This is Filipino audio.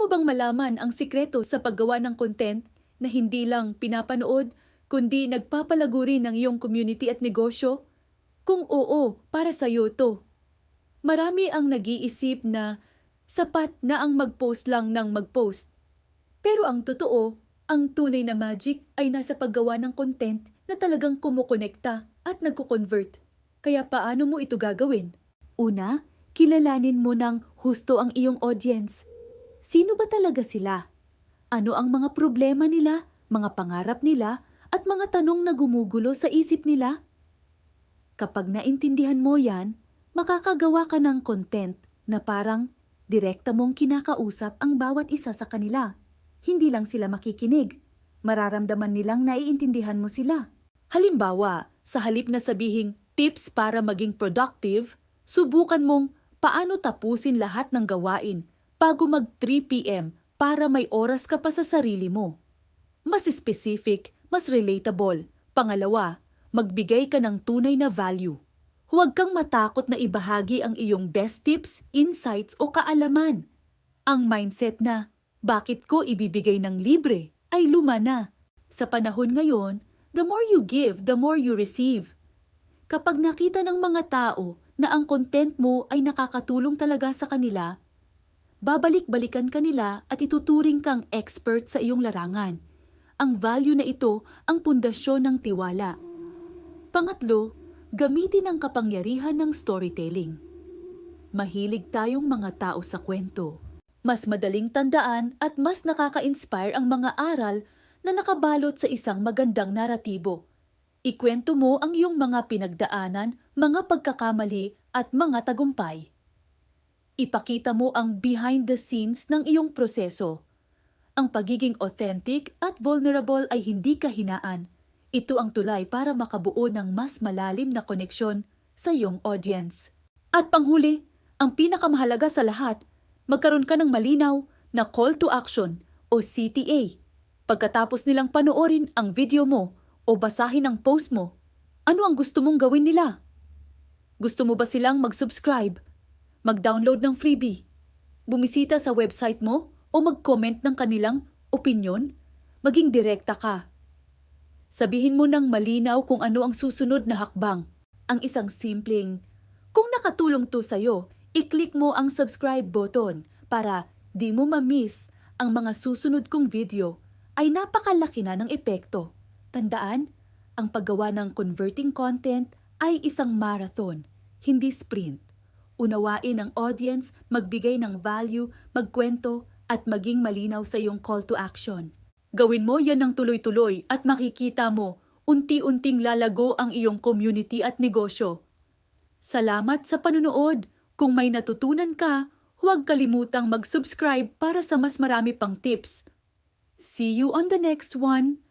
mo bang malaman ang sikreto sa paggawa ng content na hindi lang pinapanood, kundi nagpapalago rin ng iyong community at negosyo? Kung oo, para sa'yo to. Marami ang nag-iisip na sapat na ang mag-post lang ng mag-post. Pero ang totoo, ang tunay na magic ay nasa paggawa ng content na talagang kumukonekta at nagko-convert. Kaya paano mo ito gagawin? Una, kilalanin mo ng husto ang iyong audience. Sino ba talaga sila? Ano ang mga problema nila, mga pangarap nila, at mga tanong na gumugulo sa isip nila? Kapag naintindihan mo yan, makakagawa ka ng content na parang direkta mong kinakausap ang bawat isa sa kanila. Hindi lang sila makikinig, mararamdaman nilang naiintindihan mo sila. Halimbawa, sa halip na sabihing tips para maging productive, subukan mong paano tapusin lahat ng gawain bago mag 3 p.m. para may oras ka pa sa sarili mo. Mas specific, mas relatable. Pangalawa, magbigay ka ng tunay na value. Huwag kang matakot na ibahagi ang iyong best tips, insights o kaalaman. Ang mindset na, bakit ko ibibigay ng libre, ay luma na. Sa panahon ngayon, the more you give, the more you receive. Kapag nakita ng mga tao na ang content mo ay nakakatulong talaga sa kanila, babalik-balikan ka nila at ituturing kang expert sa iyong larangan. Ang value na ito ang pundasyon ng tiwala. Pangatlo, gamitin ang kapangyarihan ng storytelling. Mahilig tayong mga tao sa kwento. Mas madaling tandaan at mas nakaka-inspire ang mga aral na nakabalot sa isang magandang naratibo. Ikwento mo ang iyong mga pinagdaanan, mga pagkakamali at mga tagumpay. Ipakita mo ang behind the scenes ng iyong proseso. Ang pagiging authentic at vulnerable ay hindi kahinaan. Ito ang tulay para makabuo ng mas malalim na koneksyon sa iyong audience. At panghuli, ang pinakamahalaga sa lahat, magkaroon ka ng malinaw na call to action o CTA. Pagkatapos nilang panoorin ang video mo o basahin ang post mo, ano ang gusto mong gawin nila? Gusto mo ba silang mag-subscribe, mag-download ng freebie, bumisita sa website mo o mag-comment ng kanilang opinyon? Maging direkta ka. Sabihin mo ng malinaw kung ano ang susunod na hakbang. Ang isang simpleng, kung nakatulong to sa'yo, i-click mo ang subscribe button para di mo ma-miss ang mga susunod kong video ay napakalaki na ng epekto. Tandaan, ang paggawa ng converting content ay isang marathon, hindi sprint. Unawain ang audience, magbigay ng value, magkwento at maging malinaw sa iyong call to action. Gawin mo yan ng tuloy-tuloy at makikita mo, unti-unting lalago ang iyong community at negosyo. Salamat sa panunood. Kung may natutunan ka, huwag kalimutang mag-subscribe para sa mas marami pang tips. See you on the next one!